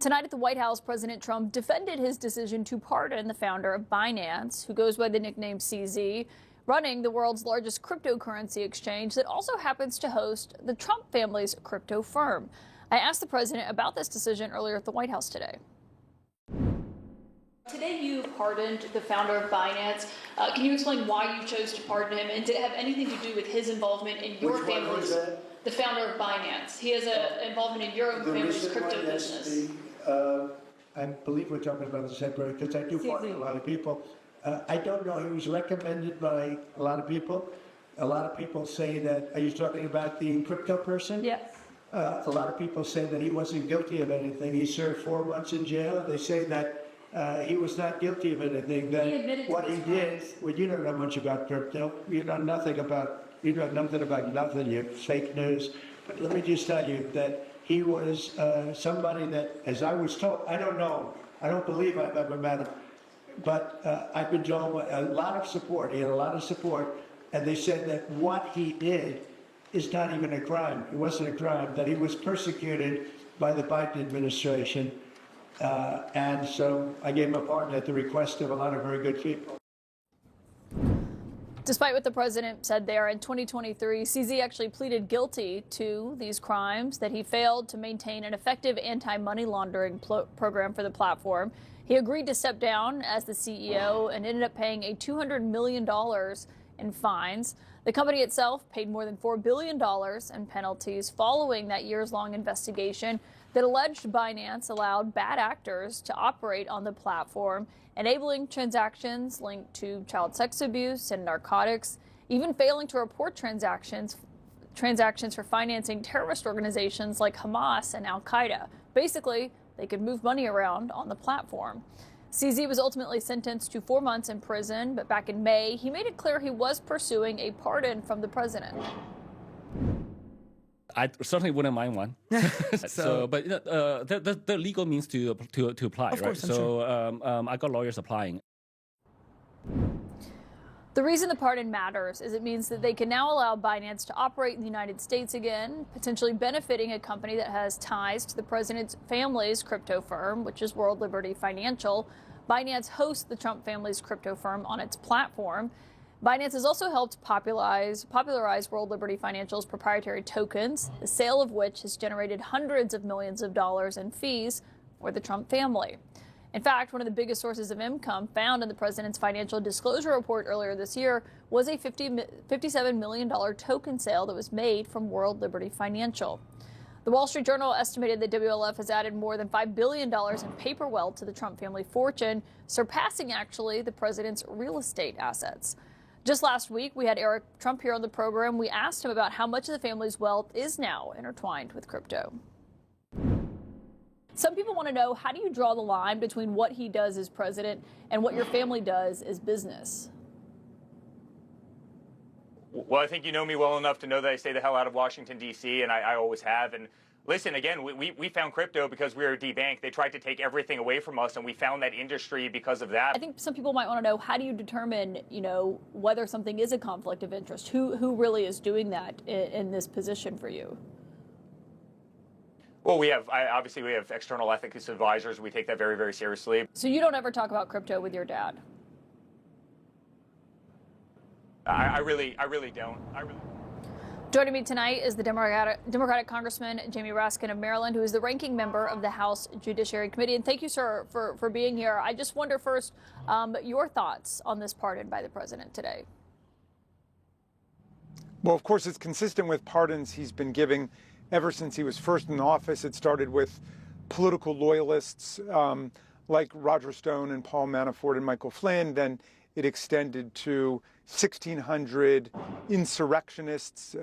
Tonight at the White House, President Trump defended his decision to pardon the founder of Binance, who goes by the nickname CZ, running the world's largest cryptocurrency exchange that also happens to host the Trump family's crypto firm. I asked the president about this decision earlier at the White House today. Today you pardoned the founder of Binance. Can you explain why you chose to pardon him, and did it have anything to do with his involvement in your family's? The founder of Binance. He has an involvement in your own family's crypto business. I believe we're talking about the separate, because I do pardon a lot of people. I don't know. He was recommended by a lot of people. A lot of people say that. Are you talking about the crypto person? Yes. A lot of people say that he wasn't guilty of anything. He served 4 months in jail. They say that he was not guilty of anything. That what he did. Well, you don't know much about crypto. You know nothing about. You know nothing about nothing. You're fake news. But let me just tell you that he was somebody that, as I was told, I don't know. I don't believe I've ever met him. But I've been told a lot of support. He had a lot of support. And they said that what he did is not even a crime. It wasn't a crime, that he was persecuted by the Biden administration. And so I gave him a pardon at the request of a lot of very good people. Despite what the president said there, in 2023, CZ actually pleaded guilty to these crimes, that he failed to maintain an effective anti-money laundering program for the platform. He agreed to step down as the CEO and ended up paying a $200 million in fines. The company itself paid more than $4 billion in penalties following that years-long investigation that alleged Binance allowed bad actors to operate on the platform, enabling transactions linked to child sex abuse and narcotics, even failing to report transactions for financing terrorist organizations like Hamas and Al-Qaeda. Basically, they could move money around on the platform. CZ was ultimately sentenced to 4 months in prison, but back in May, he made it clear he was pursuing a pardon from the president. I certainly wouldn't mind one. But the legal means to apply, of course, right? So I got lawyers applying. The reason the pardon matters is it means that they can now allow Binance to operate in the United States again, potentially benefiting a company that has ties to the president's family's crypto firm, which is World Liberty Financial. Binance hosts the Trump family's crypto firm on its platform. Binance has also helped popularize World Liberty Financial's proprietary tokens, the sale of which has generated hundreds of millions of dollars in fees for the Trump family. In fact, one of the biggest sources of income found in the president's financial disclosure report earlier this year was a $57 million token sale that was made from World Liberty Financial. The Wall Street Journal estimated that WLF has added more than $5 billion in paper wealth to the Trump family fortune, surpassing actually the president's real estate assets. Just last week, we had Eric Trump here on the program. We asked him about how much of the family's wealth is now intertwined with crypto. Some people want to know, how do you draw the line between what he does as president and what your family does as business? Well, I think you know me well enough to know that I stay the hell out of Washington, D.C., and I always have. And listen, again, we found crypto because we were debanked. They tried to take everything away from us, and we found that industry because of that. I think some people might want to know, how do you determine, whether something is a conflict of interest? Who really is doing that in this position for you? Well, obviously we have external ethics advisors. We take that very, very seriously. So you don't ever talk about crypto with your dad? I really don't. Joining me tonight is the Democratic Congressman Jamie Raskin of Maryland, who is the ranking member of the House Judiciary Committee. And thank you, sir, for being here. I just wonder first, your thoughts on this pardon by the president today. Well, of course, it's consistent with pardons he's been giving ever since he was first in office. It started with political loyalists like Roger Stone and Paul Manafort and Michael Flynn. Then it extended to 1,600 insurrectionists,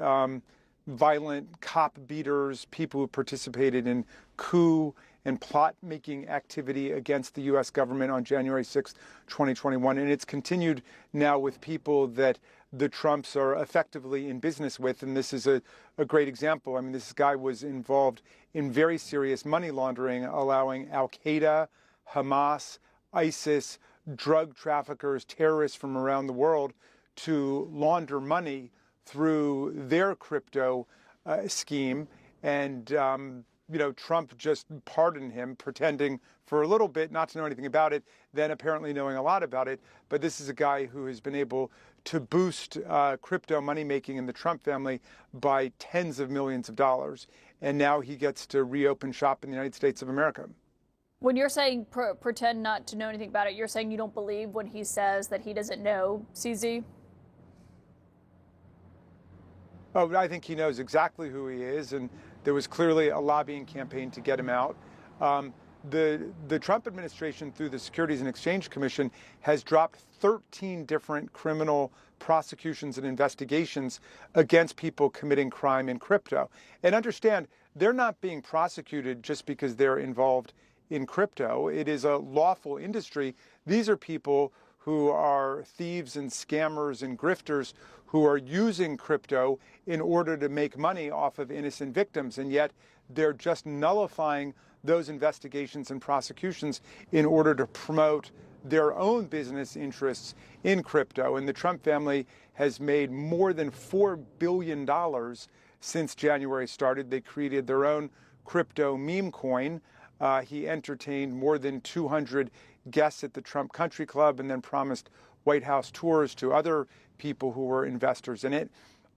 violent cop beaters, people who participated in coup and plot-making activity against the U.S. government on January 6, 2021. And it's continued now with people that the Trumps are effectively in business with. And this is a great example. I mean, this guy was involved in very serious money laundering, allowing Al-Qaeda, Hamas, ISIS, drug traffickers, terrorists from around the world to launder money through their crypto scheme. And Trump just pardoned him, pretending for a little bit not to know anything about it, then apparently knowing a lot about it. But this is a guy who has been able to boost crypto money making in the Trump family by tens of millions of dollars. And now he gets to reopen shop in the United States of America. When you're saying pretend not to know anything about it, you're saying you don't believe when he says that he doesn't know CZ? Oh, I think he knows exactly who he is, and there was clearly a lobbying campaign to get him out. The Trump administration, through the Securities and Exchange Commission, has dropped 13 different criminal prosecutions and investigations against people committing crime in crypto. And understand, they're not being prosecuted just because they're involved in crypto. It is a lawful industry. These are people who are thieves and scammers and grifters who are using crypto in order to make money off of innocent victims. And yet they're just nullifying those investigations and prosecutions in order to promote their own business interests in crypto. And the Trump family has made more than $4 billion since January started. They created their own crypto meme coin. He entertained more than 200 guests at the Trump Country Club and then promised White House tours to other people who were investors in it.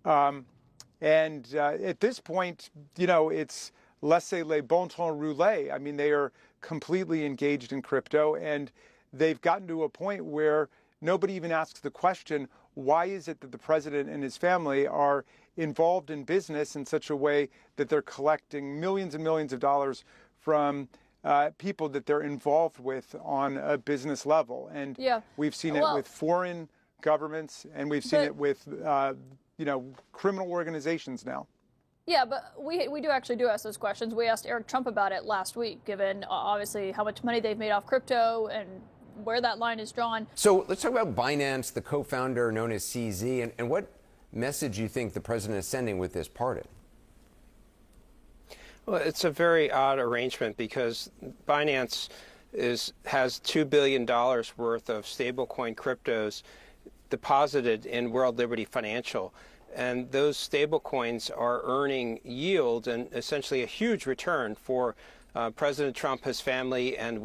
At this point, it's laissez-les bon temps rouler. I mean, they are completely engaged in crypto, and they've gotten to a point where nobody even asks the question, why is it that the president and his family are involved in business in such a way that they're collecting millions and millions of dollars from people that they're involved with on a business level? And we've seen it with foreign governments, and we've seen it with, criminal organizations now. Yeah, but we do ask those questions. We asked Eric Trump about it last week, given obviously how much money they've made off crypto and where that line is drawn. So let's talk about Binance, the co-founder known as CZ, and what message you think the president is sending with this pardon. Well, it's a very odd arrangement because Binance has $2 billion worth of stablecoin cryptos deposited in World Liberty Financial. And those stablecoins are earning yield and essentially a huge return for President Trump, his family, and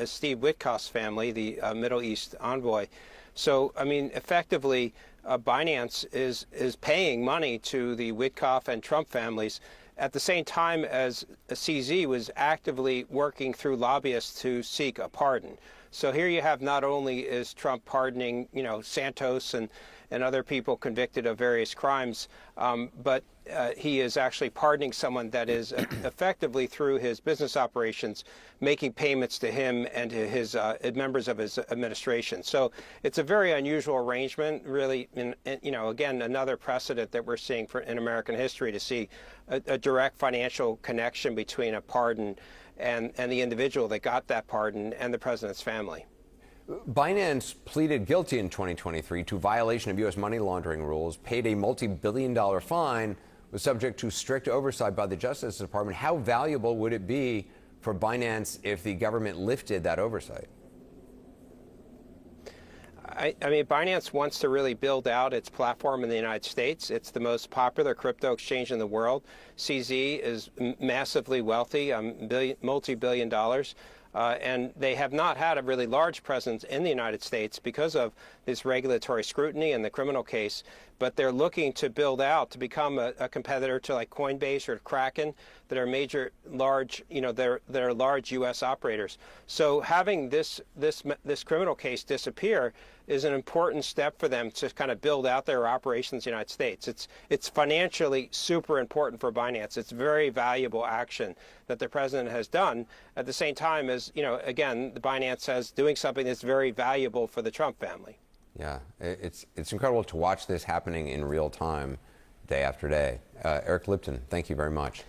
Steve Witkoff's family, the Middle East envoy. So, I mean, effectively, Binance is paying money to the Witkoff and Trump families at the same time as CZ was actively working through lobbyists to seek a pardon. So here you have not only is Trump pardoning, Santos and other people convicted of various crimes, but he is actually pardoning someone that is effectively, through his business operations, making payments to him and to his members of his administration. So it's a very unusual arrangement, really, again, another precedent that we're seeing in American history, to see a direct financial connection between a pardon and the individual that got that pardon and the president's family. Binance pleaded guilty in 2023 to violation of U.S. money laundering rules, paid a multi-billion-dollar fine, was subject to strict oversight by the Justice Department. How valuable would it be for Binance if the government lifted that oversight? I mean, Binance wants to really build out its platform in the United States. It's the most popular crypto exchange in the world. CZ is massively wealthy, multi-billion dollars. And they have not had a really large presence in the United States because of this regulatory scrutiny and the criminal case. But they're looking to build out to become a competitor to like Coinbase or Kraken, that are large U.S. operators. So having this criminal case disappear is an important step for them to kind of build out their operations in the United States. It's financially super important for Binance. It's very valuable action that the president has done at the same time as, again, the Binance says doing something that's very valuable for the Trump family. Yeah, it's incredible to watch this happening in real time, day after day. Eric Lipton, thank you very much.